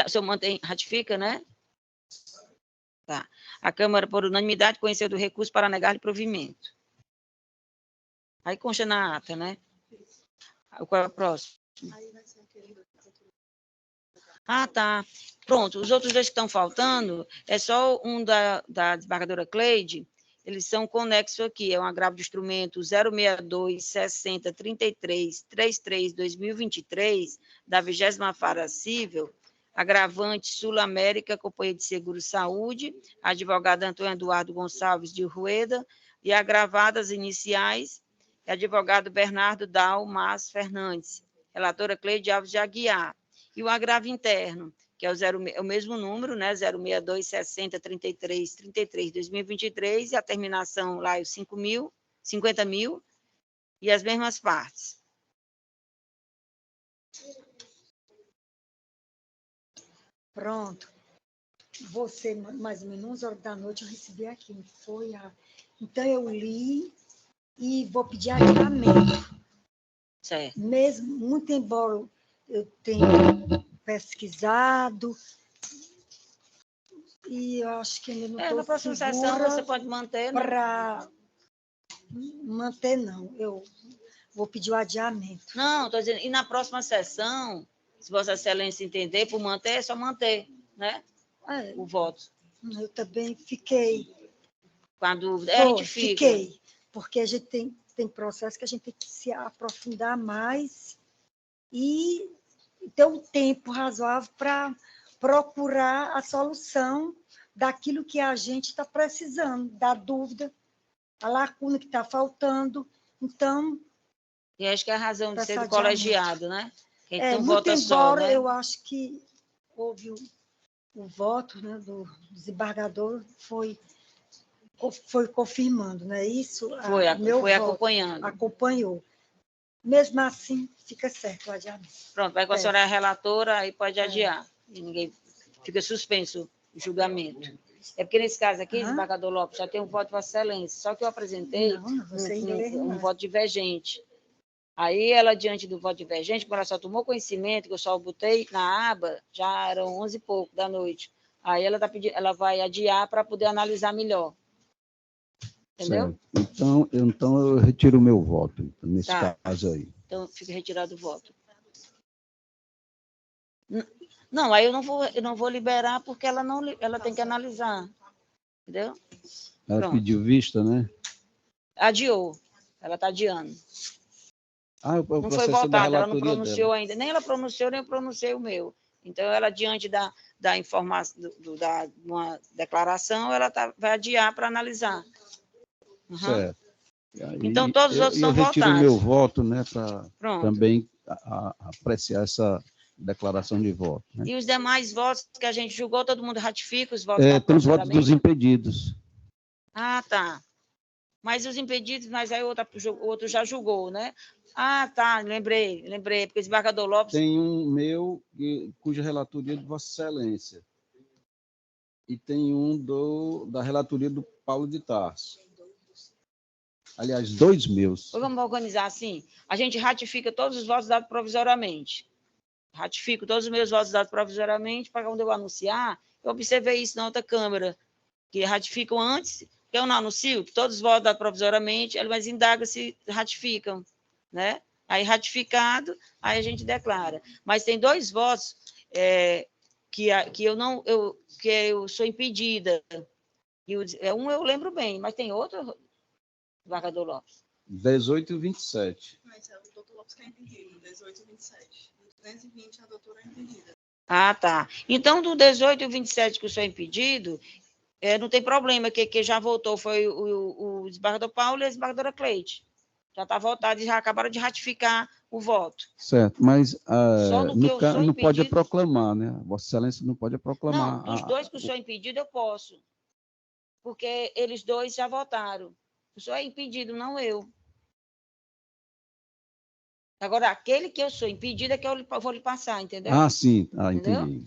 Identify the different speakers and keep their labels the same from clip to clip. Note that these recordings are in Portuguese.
Speaker 1: O senhor mantém, ratifica, né? Tá. A Câmara, por unanimidade, conheceu do recurso para negar-lhe provimento. Aí consta na ata, né? Qual é o próximo? Ah, tá. Pronto, os outros dois que estão faltando, é só um da desembargadora Cleide, eles são conexos aqui, é um agravo de instrumento 062 60 33 33 2023, da 20ª Vara Cível, agravante Sul América, Companhia de Seguro Saúde, advogado Antônio Eduardo Gonçalves de Rueda, e agravadas iniciais, advogado Bernardo Dal Mas Fernandes, relatora Cleide Alves de Aguiar, e o agravo interno, que é o mesmo número, né, 062 60 33 33 2023, e a terminação lá é 50 mil, e as mesmas partes.
Speaker 2: Pronto. Você, mais ou menos 11 horas da noite, eu recebi aqui. Então, eu li e vou pedir adiamento.
Speaker 1: Certo.
Speaker 2: Mesmo, muito embora eu tenha pesquisado, e eu acho que ainda não estou
Speaker 1: na próxima sessão você pode manter, né?
Speaker 2: Para manter, não. Eu vou pedir o adiamento.
Speaker 1: Não, estou dizendo, e na próxima sessão, se Vossa Excelência entender, por manter, é só manter, né? O voto.
Speaker 2: Eu também fiquei.
Speaker 1: Quando a gente fica.
Speaker 2: Fiquei, porque a gente tem processo que a gente tem que se aprofundar mais e ter um tempo razoável para procurar a solução daquilo que a gente está precisando, da dúvida, a lacuna que está faltando. Então...
Speaker 1: E acho que é a razão de ser do colegiado, né?
Speaker 2: Então, vota só, né? Eu acho que houve o voto, né, do desembargador, foi confirmando, não é isso?
Speaker 1: Foi acompanhando.
Speaker 2: Acompanhou. Mesmo assim, fica certo o adiamento.
Speaker 1: Pronto, vai com a senhora relatora, aí pode adiar. E ninguém fica suspenso o julgamento. É porque, nesse caso aqui, desembargador Lopes, já tem um voto de Vossa Excelência, só que eu apresentei um voto divergente. Aí, ela, diante do voto divergente, quando ela só tomou conhecimento, que eu só botei na aba, já eram 11 e pouco da noite. Aí, ela vai adiar para poder analisar melhor. Entendeu?
Speaker 3: Certo. Então eu retiro o meu voto, então, nesse caso aí.
Speaker 1: Então, fica retirado o voto. Não, aí eu não vou liberar, porque ela tem que analisar. Entendeu?
Speaker 3: Ela pediu vista, né?
Speaker 1: Adiou. Ela está adiando.
Speaker 3: Não
Speaker 1: foi votada, ela não pronunciou ainda. Nem ela pronunciou, nem eu pronunciei o meu. Então, ela, diante da informação, de uma declaração, ela vai adiar para analisar.
Speaker 3: Certo. Aí,
Speaker 1: então, todos os outros são votados.
Speaker 3: Eu retiro o meu voto, né, para também apreciar essa declaração de voto. Né?
Speaker 1: E os demais votos que a gente julgou, todo mundo ratifica os votos?
Speaker 3: Tem os votos dos impedidos.
Speaker 1: Ah, tá. Mas os impedidos, mas aí o outro já julgou, né? Ah, tá, lembrei, porque o desembargador Lopes...
Speaker 3: Tem um meu, cuja relatoria é de Vossa Excelência. E tem um da relatoria do Paulo de Tarso. Aliás, 2 meus.
Speaker 1: Vamos organizar assim. A gente ratifica todos os votos dados provisoriamente. Ratifico todos os meus votos dados provisoriamente, para quando eu anunciar, eu observei isso na outra Câmara, que ratificam antes, que eu não anuncio, que todos os votos dados provisoriamente, mas indaga se ratificam, né? Aí, ratificado, aí a gente declara. Mas tem 2 votos que eu sou impedida. Um eu lembro bem, mas tem outro, desembargador Lopes?
Speaker 3: 18 e 27.
Speaker 4: Mas é o doutor Lopes que é impedido, 18 e 27. 220 a doutora é impedida.
Speaker 1: Ah, tá. Então, do 18 e 27 que eu sou impedido, não tem problema, que já votou foi o desembargador Paulo e a desembargadora Cleide. Já está votado e já acabaram de ratificar o voto.
Speaker 3: Certo, mas não pode proclamar, né? Vossa Excelência não pode proclamar.
Speaker 1: Não, dos 2 que eu sou impedido, eu posso. Porque eles 2 já votaram. O senhor é impedido, não eu. Agora, aquele que eu sou impedido é que eu vou lhe passar, entendeu?
Speaker 3: Ah, sim. Entendi.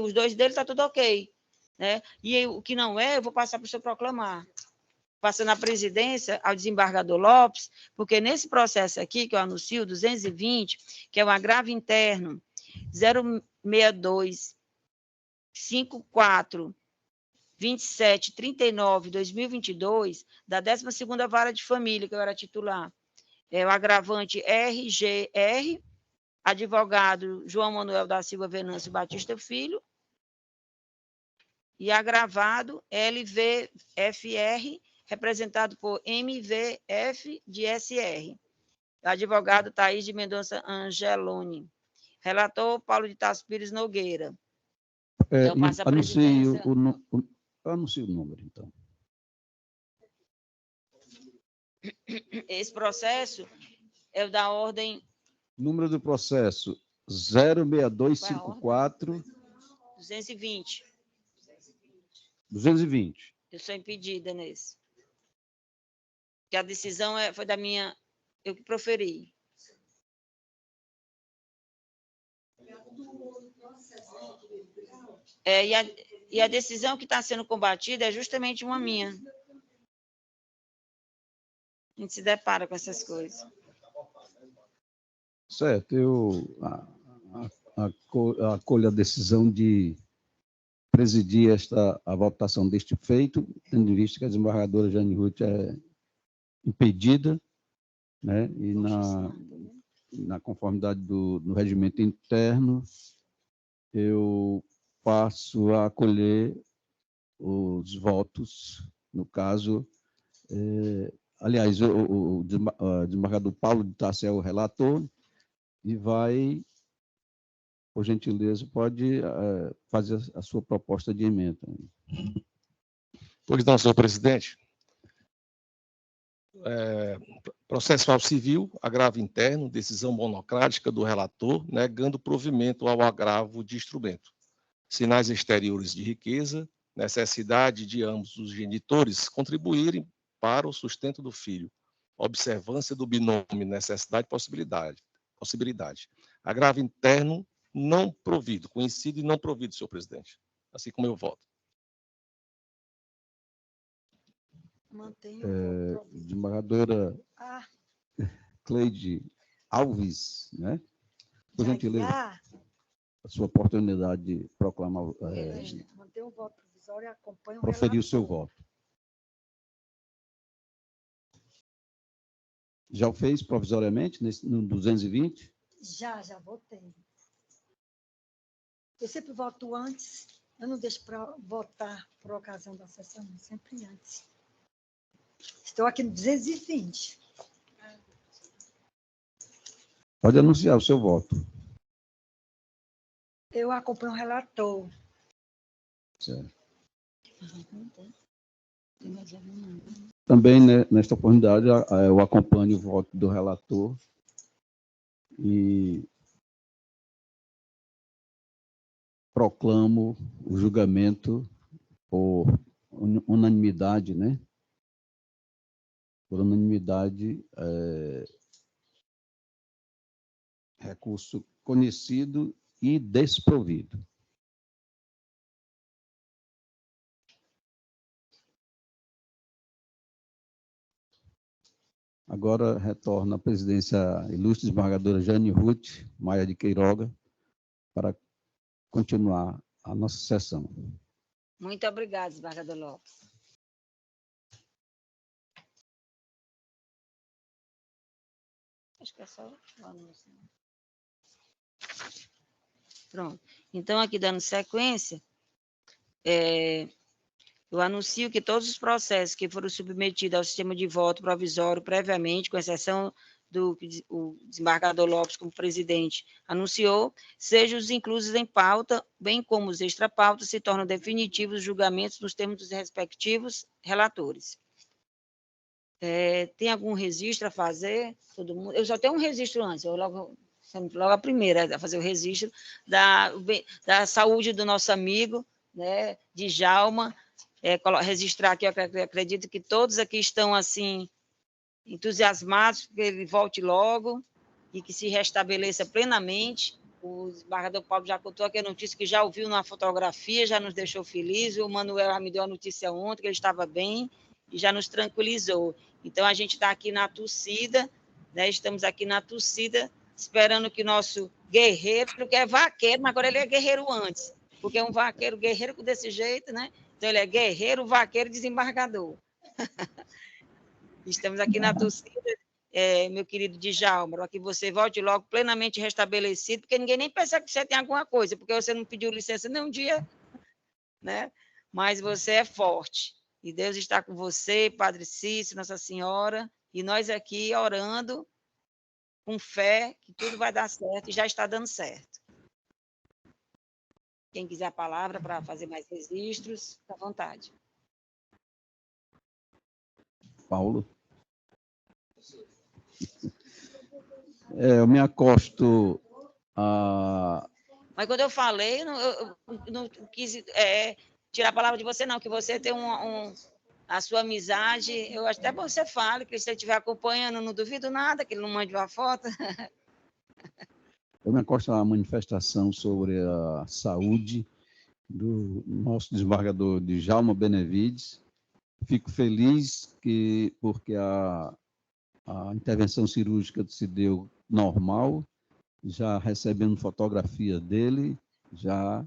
Speaker 1: Os 2 deles está tudo ok. Né? E o que não eu vou passar para o senhor proclamar. Passando a presidência ao desembargador Lopes, porque nesse processo aqui, que eu anuncio, 220, que é um agravo interno, 062 54 27 39 2022 da 12ª Vara de Família, que eu era titular. É o agravante RGR, advogado João Manuel da Silva Venâncio Batista Filho, e agravado LVFR, representado por MVF de SR. Advogado Thaís de Mendonça Angeloni. Relator Paulo de Tarso Pires Nogueira. Então, passa a presidência.
Speaker 3: Anuncie o número, então.
Speaker 1: Esse processo é o da ordem...
Speaker 3: Número do processo 06254...
Speaker 1: 220.
Speaker 3: 220.
Speaker 1: Eu sou impedida nesse. Porque a decisão foi da minha... Eu que proferi. E a decisão que está sendo combatida é justamente uma minha. A gente se depara com essas coisas.
Speaker 3: Certo, eu acolho a decisão de presidir a votação deste feito, tendo em vista que a desembargadora Jane Ruth é impedida, né, e na conformidade do regimento interno, eu passo a acolher os votos, no caso, aliás, o desembargador Paulo de Tarso é o relator e vai, por gentileza, pode fazer a sua proposta de emenda.
Speaker 5: Pois não, senhor presidente. Processual civil, agravo interno, decisão monocrática do relator, negando provimento ao agravo de instrumento. Sinais exteriores de riqueza, necessidade de ambos os genitores contribuírem para o sustento do filho, observância do binômio necessidade e possibilidade. Agravo interno não provido, conhecido e não provido, senhor presidente. Assim como eu voto.
Speaker 3: Desembargadora Cleide Alves, né? Por gentileza, a sua oportunidade de proclamar,
Speaker 2: manter o voto provisório e acompanha o
Speaker 3: proferir o seu
Speaker 2: relator.
Speaker 3: voto. Já o fez provisoriamente no 220?
Speaker 2: Já votei. Eu sempre voto antes, eu não deixo para votar por ocasião da sessão, sempre antes. Estou aqui no 220.
Speaker 3: Pode anunciar o seu voto.
Speaker 2: Eu acompanho o relator.
Speaker 3: Certo. Também, né, nesta oportunidade, eu acompanho o voto do relator e proclamo o julgamento por unanimidade, né? Por unanimidade, recurso conhecido e desprovido. Agora retorna à presidência a ilustre desembargadora Jane Ruth Maia de Queiroga para continuar a nossa sessão.
Speaker 1: Muito obrigada, desembargador Lopes. Acho que é só o anúncio. Pronto. Então, aqui dando sequência, eu anuncio que todos os processos que foram submetidos ao sistema de voto provisório previamente, com exceção do que o desembargador Lopes, como presidente, anunciou, sejam os inclusos em pauta, bem como os extra-pautas, se tornam definitivos os julgamentos nos termos dos respectivos relatores. Tem algum registro a fazer? Todo mundo? Eu só tenho um registro antes, eu logo a primeira, a fazer o registro da saúde do nosso amigo, né, Djalma, registrar aqui, eu acredito que todos aqui estão, assim, entusiasmados, que ele volte logo e que se restabeleça plenamente. O desembargador Paulo já contou aqui a notícia que já ouviu na fotografia, já nos deixou felizes, o Manuel já me deu a notícia ontem, que ele estava bem e já nos tranquilizou. Então, a gente está aqui na torcida, né, estamos aqui na torcida, esperando que nosso guerreiro, que é vaqueiro, mas agora ele é guerreiro antes, porque é um vaqueiro guerreiro desse jeito, né? Então, ele é guerreiro, vaqueiro, desembargador. Estamos aqui na torcida, meu querido Djalma, para que você volte logo plenamente restabelecido, porque ninguém nem percebe que você tem alguma coisa, porque você não pediu licença nem um dia, né? Mas você é forte. E Deus está com você, Padre Cícero, Nossa Senhora, e nós aqui orando com fé que tudo vai dar certo e já está dando certo. Quem quiser a palavra para fazer mais registros, fica à vontade.
Speaker 3: Paulo. Eu me acosto a...
Speaker 1: Mas quando eu falei, eu não quis tirar a palavra de você, não, que você tem a sua amizade, eu acho até bom você fale, que se ele estiver acompanhando, não duvido nada, que ele não mande uma foto.
Speaker 3: Eu me acosto à manifestação sobre a saúde do nosso desembargador Djalma Benevides. Fico feliz porque a intervenção cirúrgica se deu normal, já recebendo fotografia dele, já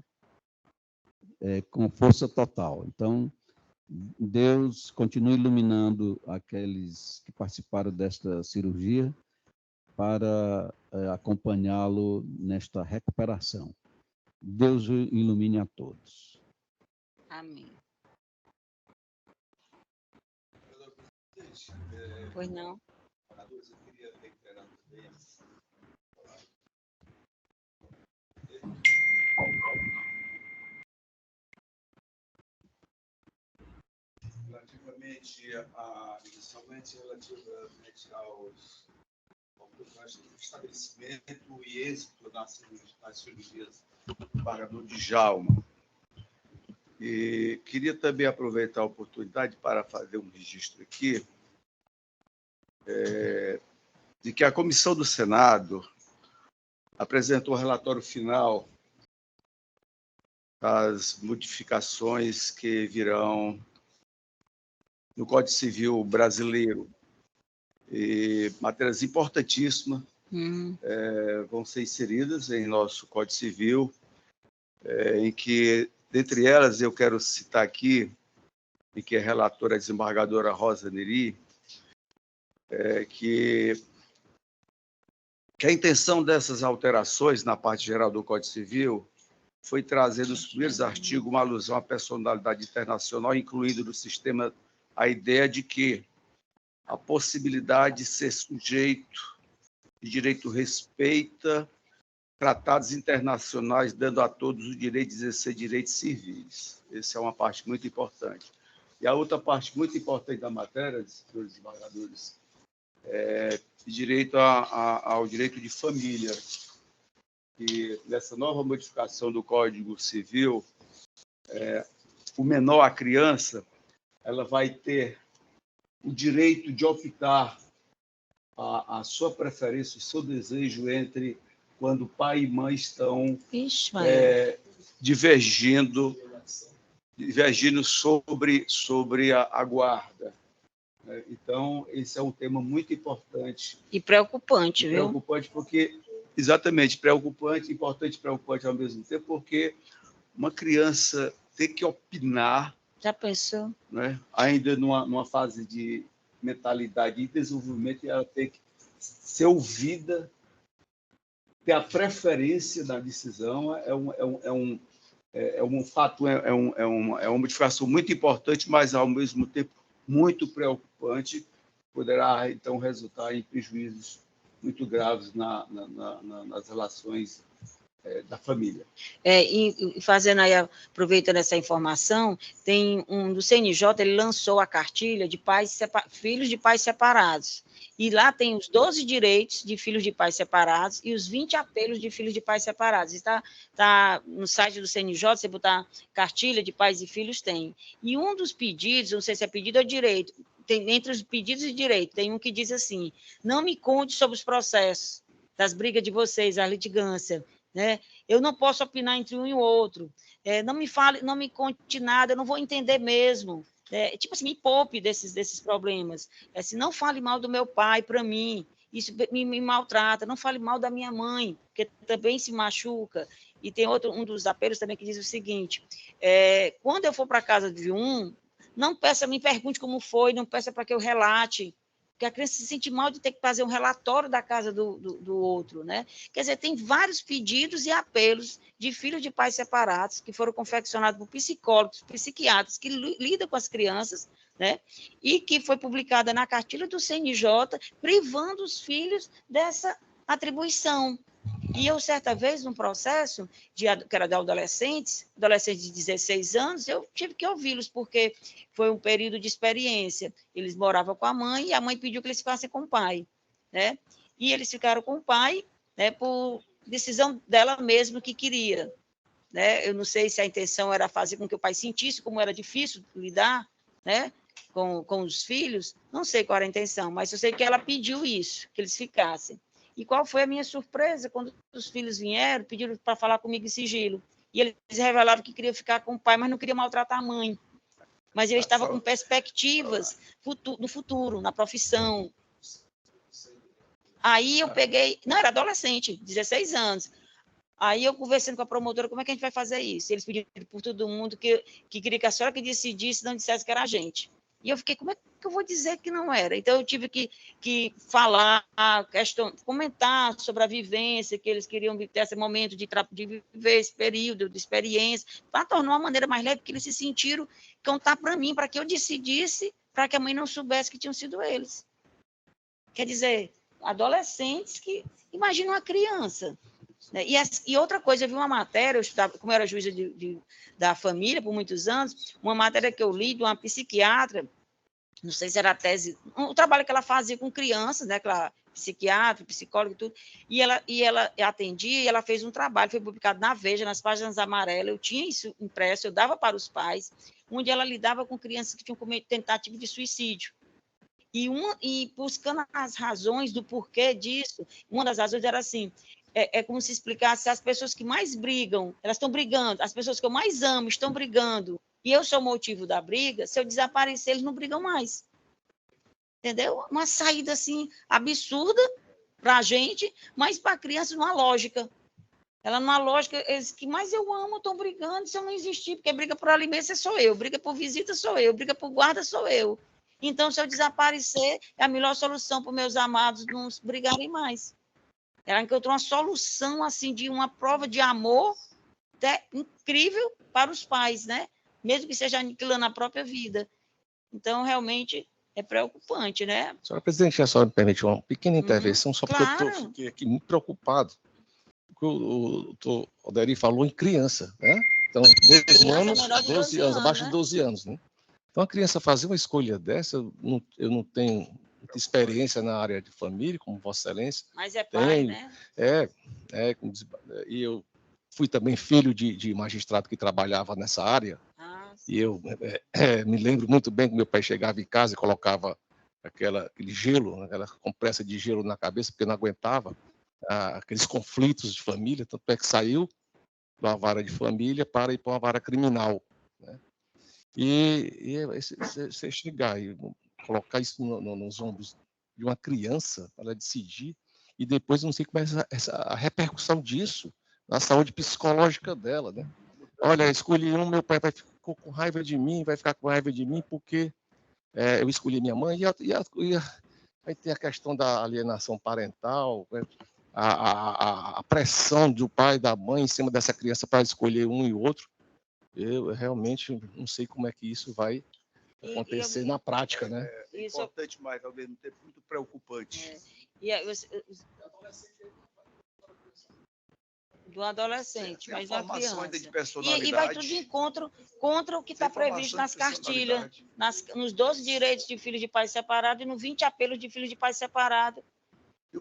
Speaker 3: com força total. Então, Deus continue iluminando aqueles que participaram desta cirurgia para acompanhá-lo nesta recuperação. Deus o ilumine a todos.
Speaker 1: Amém. Pois não.
Speaker 6: Inicialmente relativamente ao estabelecimento e êxito nas cirurgias do desembargador Djalma. E queria também aproveitar a oportunidade para fazer um registro aqui de que a comissão do Senado apresentou o relatório final das modificações que virão no Código Civil brasileiro. E matérias importantíssimas vão ser inseridas em nosso Código Civil, em que, dentre elas, eu quero citar aqui, em que a relatora é a desembargadora Rosa Neri, que a intenção dessas alterações na parte geral do Código Civil foi trazer nos primeiros artigos uma alusão à personalidade internacional, incluindo no sistema a ideia de que a possibilidade de ser sujeito de direito respeita tratados internacionais, dando a todos o direito de exercer direitos civis. Essa é uma parte muito importante. E a outra parte muito importante da matéria, senhores desembargadores, é direito ao direito de família. E nessa nova modificação do Código Civil, o menor, a criança, ela vai ter o direito de optar a sua preferência, o seu desejo entre quando pai e mãe estão divergindo sobre a guarda. Então, esse é um tema muito importante.
Speaker 1: E preocupante, viu?
Speaker 6: Preocupante porque, exatamente, preocupante, importante e preocupante ao mesmo tempo, porque uma criança ter que opinar.
Speaker 1: Já pensou?
Speaker 6: Né, ainda numa fase de mentalidade e desenvolvimento, ela tem que ser ouvida, ter a preferência da decisão, é um fato, é uma modificação muito importante, mas, ao mesmo tempo, muito preocupante, poderá, então, resultar em prejuízos muito graves nas relações da família.
Speaker 1: E fazendo aí, aproveitando essa informação, tem do CNJ, ele lançou a cartilha de filhos de pais separados. E lá tem os 12 direitos de filhos de pais separados e os 20 apelos de filhos de pais separados. Está no site do CNJ, você botar cartilha de pais e filhos, tem. E um dos pedidos, não sei se é pedido ou direito, entre os pedidos e direito, tem um que diz assim: não me conte sobre os processos das brigas de vocês, a litigância, né? Eu não posso opinar entre um e o outro. Não me fale, não me conte nada, eu não vou entender mesmo. Tipo assim, me poupe desses problemas. Se não fale mal do meu pai para mim. isso me maltrata, não fale mal da minha mãe, porque também se machuca. E tem um dos apelos também que diz o seguinte, quando eu for para a casa de não me pergunte como foi, não peça para que eu relate, porque a criança se sente mal de ter que fazer um relatório da casa do outro, né? Quer dizer, tem vários pedidos e apelos de filhos de pais separados que foram confeccionados por psicólogos, psiquiatras que lidam com as crianças, né? E que foi publicada na cartilha do CNJ, privando os filhos dessa atribuição. E eu, certa vez, num processo, que era de adolescentes de 16 anos, eu tive que ouvi-los, porque foi um período de experiência. Eles moravam com a mãe, e a mãe pediu que eles ficassem com o pai, né? E eles ficaram com o pai, né, por decisão dela mesma que queria, né? Eu não sei se a intenção era fazer com que o pai sentisse como era difícil lidar, né, com os filhos, não sei qual era a intenção, mas eu sei que ela pediu isso, que eles ficassem. E qual foi a minha surpresa quando os filhos vieram, pediram para falar comigo em sigilo. E eles revelaram que queriam ficar com o pai, mas não queriam maltratar a mãe. Mas eles estavam com perspectivas no futuro, na profissão. Aí eu peguei... Não, era adolescente, 16 anos. Aí eu conversando com a promotora, como é que a gente vai fazer isso? Eles pediram por todo mundo que queria que a senhora que decidisse, não dissesse que era a gente. E eu fiquei, como é que eu vou dizer que não era? Então, eu tive que falar, comentar sobre a vivência, que eles queriam ter esse momento de viver esse período de experiência, para tornar uma maneira mais leve, porque eles se sentiram contar para mim, para que eu decidisse, para que a mãe não soubesse que tinham sido eles. Quer dizer, adolescentes que... Imagina uma criança. Né? E outra coisa, eu vi uma matéria, eu estudava, como eu era juíza da família por muitos anos, uma matéria que eu li de uma psiquiatra, não sei se era a tese, o trabalho que ela fazia com crianças, né, aquela psiquiatra, psicóloga e tudo, e ela atendia, e ela fez um trabalho, foi publicado na Veja, nas páginas amarelas, eu tinha isso impresso, eu dava para os pais, onde ela lidava com crianças que tinham cometido tentativa de suicídio. E buscando as razões do porquê disso, uma das razões era assim, como se explicasse, as pessoas que mais brigam, elas estão brigando, as pessoas que eu mais amo estão brigando, e eu sou o motivo da briga, se eu desaparecer, eles não brigam mais. Entendeu? Uma saída, assim, absurda para a gente, mas para a criança, numa lógica. Ela, numa lógica, eles que mais eu amo, estão brigando, se eu não existir, porque briga por alimento sou eu, briga por visita sou eu, briga por guarda sou eu. Então, se eu desaparecer, é a melhor solução para os meus amados não brigarem mais. Ela encontrou uma solução, assim, de uma prova de amor incrível para os pais, né? Mesmo que seja aniquilando a própria vida. Então, realmente, é preocupante, né?
Speaker 5: Senhora presidente, a senhora me permite uma pequena intervenção, só porque
Speaker 1: claro.
Speaker 5: eu fiquei aqui muito preocupado. Porque o doutor Alderi falou em criança, né? Então, 10 anos, 12 anos, abaixo de 12 anos, né? Então, a criança fazer uma escolha dessa, eu não tenho muita experiência na área de família, como Vossa Excelência.
Speaker 1: Mas é pai,
Speaker 5: tenho,
Speaker 1: né?
Speaker 5: E eu fui também filho de magistrado que trabalhava nessa área. E eu me lembro muito bem que meu pai chegava em casa e colocava aquele gelo, aquela compressa de gelo na cabeça, porque não aguentava aqueles conflitos de família, tanto é que saiu de uma vara de família para ir para uma vara criminal, né? E você chegar e colocar isso nos ombros de uma criança para ela decidir, e depois não sei como é a repercussão disso na saúde psicológica dela, né? Olha, escolhi meu pai ficou com raiva de mim, vai ficar com raiva de mim porque eu escolhi minha mãe, aí tem a questão da alienação parental, né? A pressão do pai e da mãe em cima dessa criança para escolher um e outro. Eu realmente não sei como é que isso vai acontecer na prática, né?
Speaker 6: É importante, mas ao mesmo tempo muito preocupante.
Speaker 1: Do adolescente, mas da criança.
Speaker 6: Ainda de personalidade.
Speaker 1: E vai tudo de encontro contra o que está previsto nas cartilhas, nos 12 direitos de filhos de pais separados e nos 20 apelos de filhos de pais separados,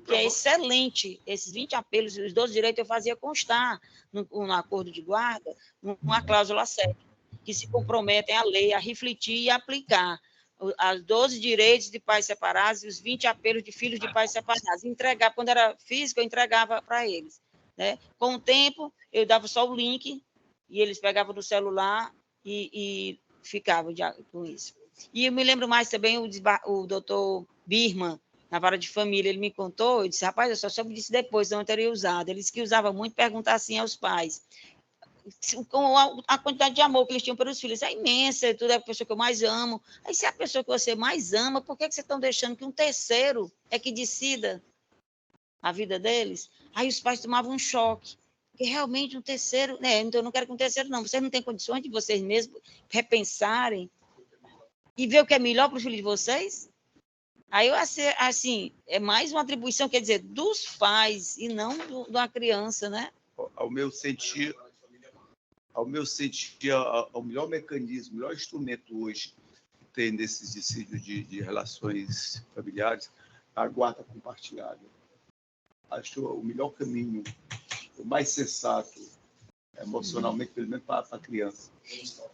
Speaker 1: que é excelente. Esses 20 apelos, os 12 direitos, eu fazia constar no acordo de guarda, numa cláusula 7, que se comprometem à lei, a refletir e aplicar os 12 direitos de pais separados e os 20 apelos de filhos de pais separados. Entregar, quando era físico, eu entregava para eles. Né? Com o tempo, eu dava só o link e eles pegavam no celular e ficavam com isso. E eu me lembro mais também o doutor Birman, na vara de família, ele me contou, eu disse, rapaz, eu só soube disso depois, não teria usado. Ele disse que usava muito perguntar assim aos pais, com a quantidade de amor que eles tinham pelos filhos, é imensa, tudo é a pessoa que eu mais amo. Aí, se é a pessoa que você mais ama, por que vocês estão deixando que um terceiro é que decida a vida deles? Aí os pais tomavam um choque, porque realmente um terceiro, né? Então eu não quero que um terceiro, não. Vocês não têm condições de vocês mesmos repensarem e ver o que é melhor para os filhos de vocês? Aí, assim, é mais uma atribuição, quer dizer, dos pais e não da criança, né?
Speaker 6: Ao meu sentir, o melhor mecanismo, o melhor instrumento hoje que tem nesses dissídios de relações familiares, é a guarda compartilhada. Acho o melhor caminho, o mais sensato, emocionalmente, pelo menos para a criança.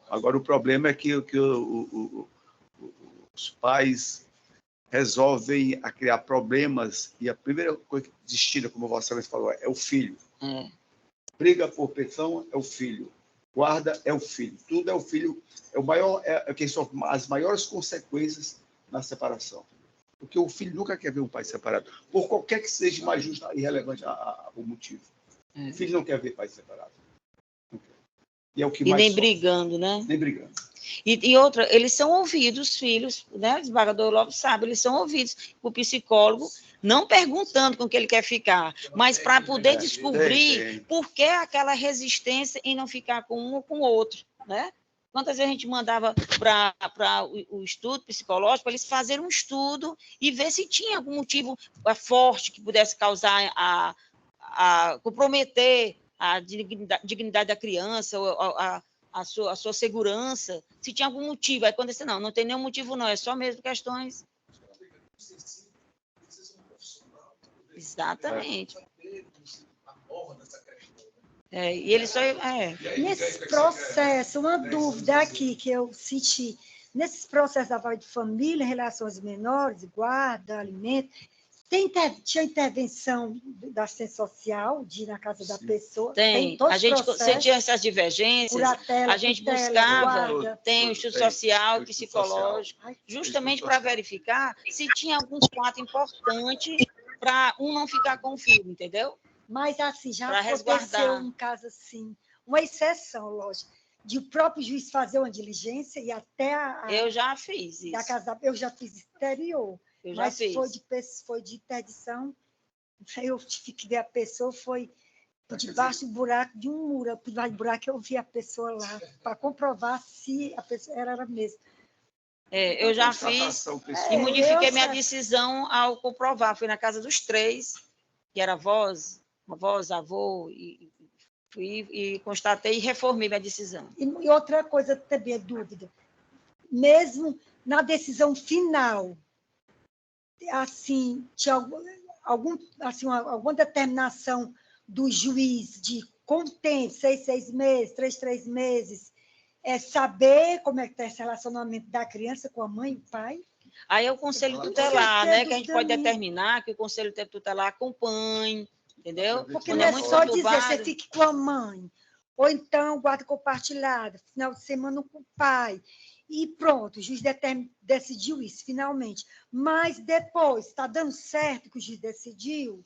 Speaker 6: Agora, o problema é que os pais resolvem a criar problemas e a primeira coisa que destina, como a Vossa Excelência falou, é o filho. Briga por pensão é o filho. Guarda é o filho. Tudo é o filho. É o maior, quem são as maiores consequências na separação. Porque o filho nunca quer ver um pai separado, por qualquer que seja mais justo e relevante o motivo. O filho não quer ver pai separado. E é o que mais
Speaker 1: nem
Speaker 6: sofre.
Speaker 1: brigando, né?
Speaker 6: Nem brigando.
Speaker 1: E outra, eles são ouvidos, os filhos, né? O desembargador Lopes sabe, eles são ouvidos por psicólogo, não perguntando com que ele quer ficar, mas para poder descobrir por que aquela resistência em não ficar com um ou com o outro, né? Quantas vezes a gente mandava para o estudo psicológico, para eles fazerem um estudo e ver se tinha algum motivo forte que pudesse causar comprometer a dignidade da criança, a sua segurança, se tinha algum motivo. Aí quando disse, não tem nenhum motivo não, é só mesmo questões... Exatamente. E ele só...
Speaker 2: Nesse processo, uma dúvida aqui que eu senti, nesses processos da vara de família, relações menores, guarda, alimento, tinha intervenção da assistência social, de ir na casa da pessoa?
Speaker 1: Tem
Speaker 2: todos
Speaker 1: a gente,
Speaker 2: os
Speaker 1: se tinha essas divergências,
Speaker 2: curatela,
Speaker 1: a gente
Speaker 2: tutela,
Speaker 1: buscava,
Speaker 2: guarda.
Speaker 1: tem o estudo social, psicológico, justamente para verificar se tinha alguns fatos importantes para um não ficar com o filho, entendeu?
Speaker 2: Mas, assim, já
Speaker 1: Pra
Speaker 2: aconteceu
Speaker 1: resguardar.
Speaker 2: um caso assim, uma exceção, lógico, de o próprio juiz fazer uma diligência e até
Speaker 1: eu já fiz isso.
Speaker 2: Da casa, eu já fiz exterior,
Speaker 1: Eu já
Speaker 2: mas
Speaker 1: fiz.
Speaker 2: foi de interdição. Eu tive que ver a pessoa, foi por debaixo do buraco de um muro. Por debaixo do buraco eu vi a pessoa lá, para comprovar se a pessoa era mesmo.
Speaker 1: Eu já fiz e modifiquei minha decisão ao comprovar. Fui na casa dos três, que era avós, avô, e fui e constatei e reformei minha decisão.
Speaker 2: E outra coisa também é dúvida. Mesmo na decisão final, assim, tinha alguma determinação do juiz de com tempo, 6 meses, 3 meses, saber como é que está esse relacionamento da criança com a mãe e o pai?
Speaker 1: Aí é o conselho tutelar, né? Que a gente pode determinar que o conselho tutelar acompanhe, entendeu?
Speaker 2: Porque não é só dizer, você fique com a mãe, ou então guarda compartilhada, final de semana com o pai, e pronto, o juiz decidiu isso, finalmente. Mas depois, está dando certo que o juiz decidiu?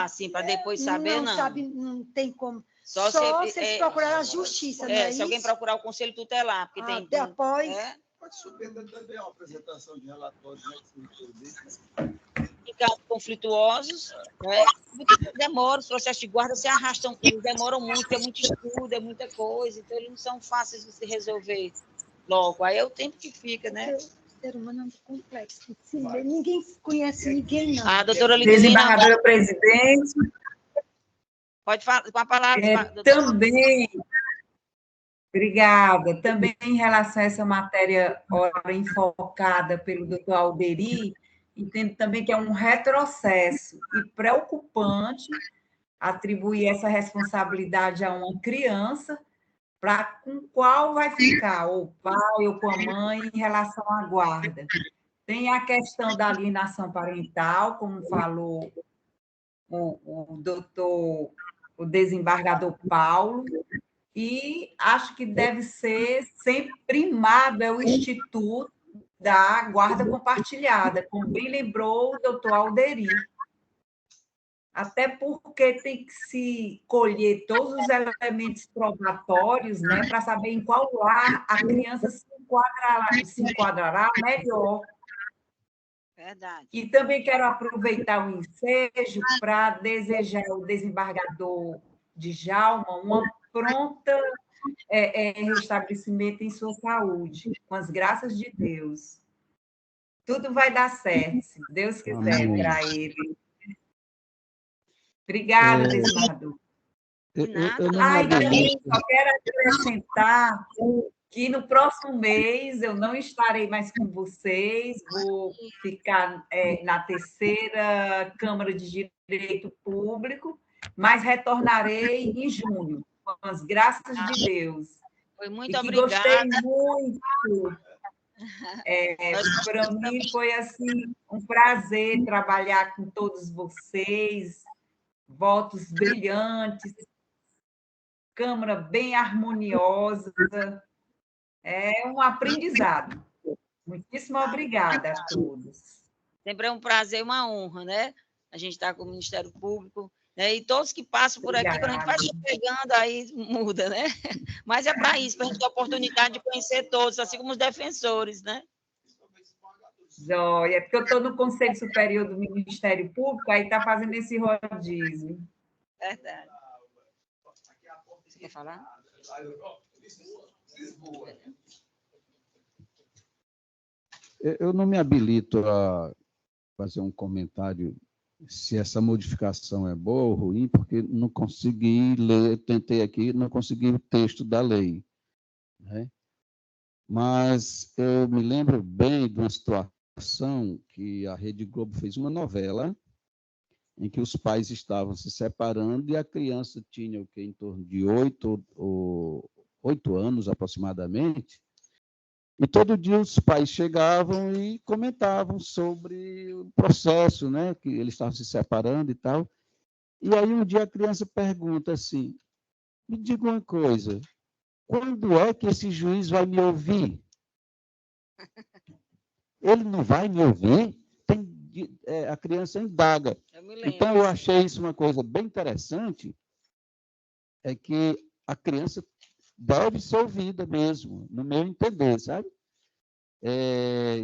Speaker 1: Sim, para depois saber, não.
Speaker 2: Não tem como.
Speaker 1: Só
Speaker 2: se eles procurarem a justiça, não é
Speaker 1: se alguém procurar o conselho tutelar, porque tem...
Speaker 2: Depois...
Speaker 6: Pode subir também a apresentação de relatórios,
Speaker 1: Em casos conflituosos, né? Demora, os processos de guarda se arrastam, eles demoram muito, é muito estudo, é muita coisa, então eles não são fáceis de se resolver logo. Aí é o tempo que fica, né?
Speaker 2: O ser humano é muito complexo. Sim, ninguém conhece ninguém, não.
Speaker 1: A doutora Liduvina...
Speaker 7: Desembargadora presidente.
Speaker 1: Pode falar com a palavra.
Speaker 7: Também... Obrigada. Também em relação a essa matéria enfocada pelo doutor Alderi, entendo também que é um retrocesso e preocupante atribuir essa responsabilidade a uma criança com qual vai ficar, ou o pai ou com a mãe, em relação à guarda. Tem a questão da alienação parental, como falou o desembargador Paulo, e acho que deve ser sempre primado o instituto da guarda compartilhada, como bem lembrou o doutor Alderi. Até porque tem que se colher todos os elementos probatórios, né, para saber em qual lar a criança se enquadrará melhor.
Speaker 1: Verdade.
Speaker 7: E também quero aproveitar o ensejo para desejar ao desembargador Djalma uma pronta restabelecimento em sua saúde, com as graças de Deus. Tudo vai dar certo, se Deus quiser, para ele. Obrigada, desembargador.
Speaker 3: Eu não me
Speaker 7: E também
Speaker 3: habilito.
Speaker 7: só quero acrescentar que no próximo mês eu não estarei mais com vocês, vou ficar na terceira Câmara de Direito Público, mas retornarei em junho, com as graças de Deus.
Speaker 1: Foi muito
Speaker 7: e que
Speaker 1: obrigada.
Speaker 7: Gostei muito. Para mim foi assim, um prazer trabalhar com todos vocês, votos brilhantes, Câmara bem harmoniosa. É um aprendizado. Muitíssimo obrigada a todos.
Speaker 1: Sempre é um prazer e uma honra, né? A gente está com o Ministério Público, né? E todos que passam por aqui, quando a gente vai chegando, aí muda, né? Mas é para isso, para a gente ter a oportunidade de conhecer todos, assim como os defensores, né?
Speaker 7: Joia, porque eu estou no Conselho Superior do Ministério Público, aí está fazendo esse rodízio.
Speaker 1: Verdade. Você quer falar?
Speaker 3: Eu não me habilito a fazer um comentário se essa modificação é boa ou ruim, porque não consegui ler, tentei aqui, não consegui o texto da lei, né? Mas eu me lembro bem de uma situação que a Rede Globo fez uma novela em que os pais estavam se separando e a criança tinha o que, em torno de 8 anos aproximadamente, e todo dia os pais chegavam e comentavam sobre o processo, né, que eles estavam se separando e tal. E aí um dia a criança pergunta assim: me diga uma coisa, quando é que esse juiz vai me ouvir? Ele não vai me ouvir? A criança indaga. Então, eu achei isso uma coisa bem interessante, é que a criança deve ser ouvida mesmo, no meu entender, sabe?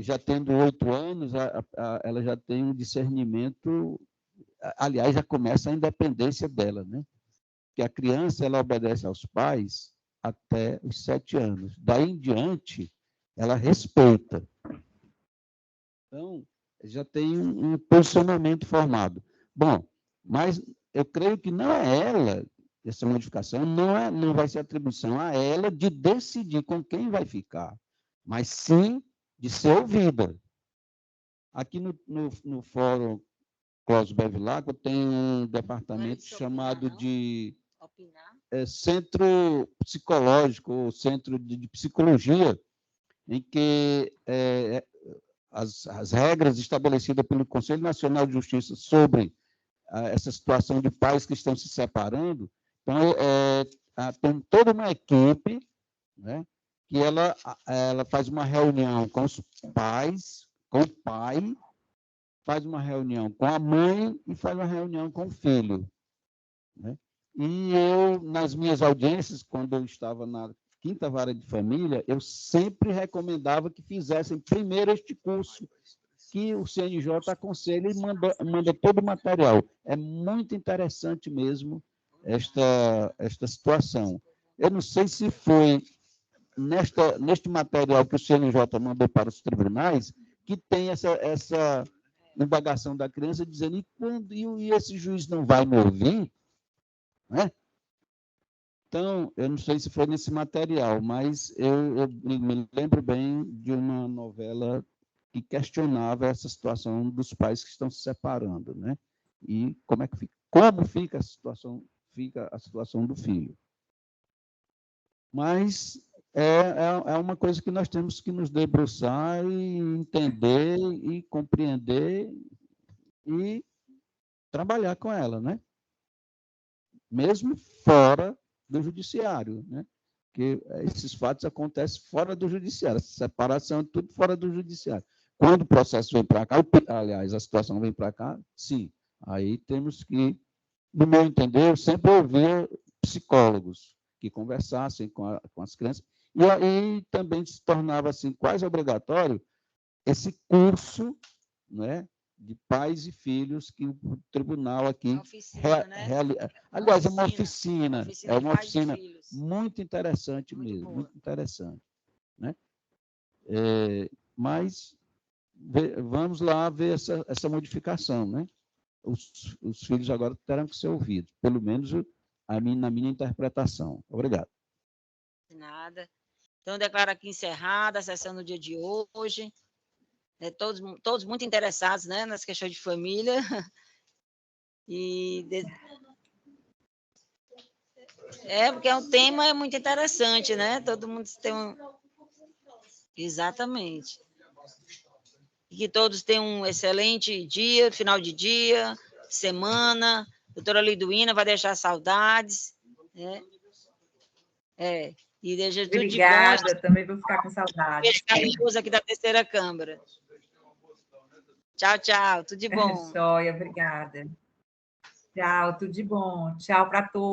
Speaker 3: Já tendo 8 anos, ela já tem um discernimento, aliás, já começa a independência dela, né? Que a criança, ela obedece aos pais até os 7 anos. Daí em diante, ela respeita. Então, já tem um posicionamento formado. Bom, mas eu creio que não é ela, essa modificação, não vai ser atribuição a ela de decidir com quem vai ficar, mas sim de ser ouvida. Aqui no Fórum Cláudio Bevilacqua tem um departamento chamado de Centro Psicológico, ou Centro de Psicologia, em que as regras estabelecidas pelo Conselho Nacional de Justiça sobre essa situação de pais que estão se separando, então, tem toda uma equipe, né, que ela faz uma reunião com os pais, com o pai, faz uma reunião com a mãe e faz uma reunião com o filho, né? E eu, nas minhas audiências, quando eu estava na 5ª Vara de Família, eu sempre recomendava que fizessem primeiro este curso, que o CNJ aconselha e manda todo o material. É muito interessante mesmo esta situação. Eu não sei se foi neste material que o CNJ mandou para os tribunais que tem essa indagação da criança dizendo: e esse juiz não vai me ouvir? Né? Então, eu não sei se foi nesse material, mas eu me lembro bem de uma novela que questionava essa situação dos pais que estão se separando, né? E como fica a situação do filho. Mas é uma coisa que nós temos que nos debruçar e entender e compreender e trabalhar com ela, né? Mesmo fora do judiciário, né? porque esses fatos acontecem fora do judiciário, essa separação é tudo fora do judiciário. Quando o processo vem para cá, aliás, a situação vem para cá, sim, aí temos que, no meu entender, eu sempre ouvir psicólogos que conversassem com as crianças, e aí também se tornava assim, quase obrigatório esse curso, né, de pais e filhos que o tribunal aqui... Aliás, é uma oficina muito interessante mesmo, muito interessante. Né? Mas vamos lá ver essa modificação. Né? Os filhos agora terão que ser ouvidos, pelo menos na minha interpretação. Obrigado.
Speaker 1: De nada. Então, declaro aqui encerrada a sessão no dia de hoje. Todos muito interessados, né, nas questões de família. Porque o tema é muito interessante, né? Todo mundo tem Exatamente. E que todos tenham um excelente dia, final de dia, semana. A doutora Liduína vai deixar saudades. Né? E deixa tudo de bom.
Speaker 7: Obrigada, também vou ficar com saudades.
Speaker 1: Beijo carinhoso aqui da terceira Câmara. Tchau, tchau. Tudo de bom.
Speaker 7: Joia, obrigada. Tchau, tudo de bom. Tchau para todos.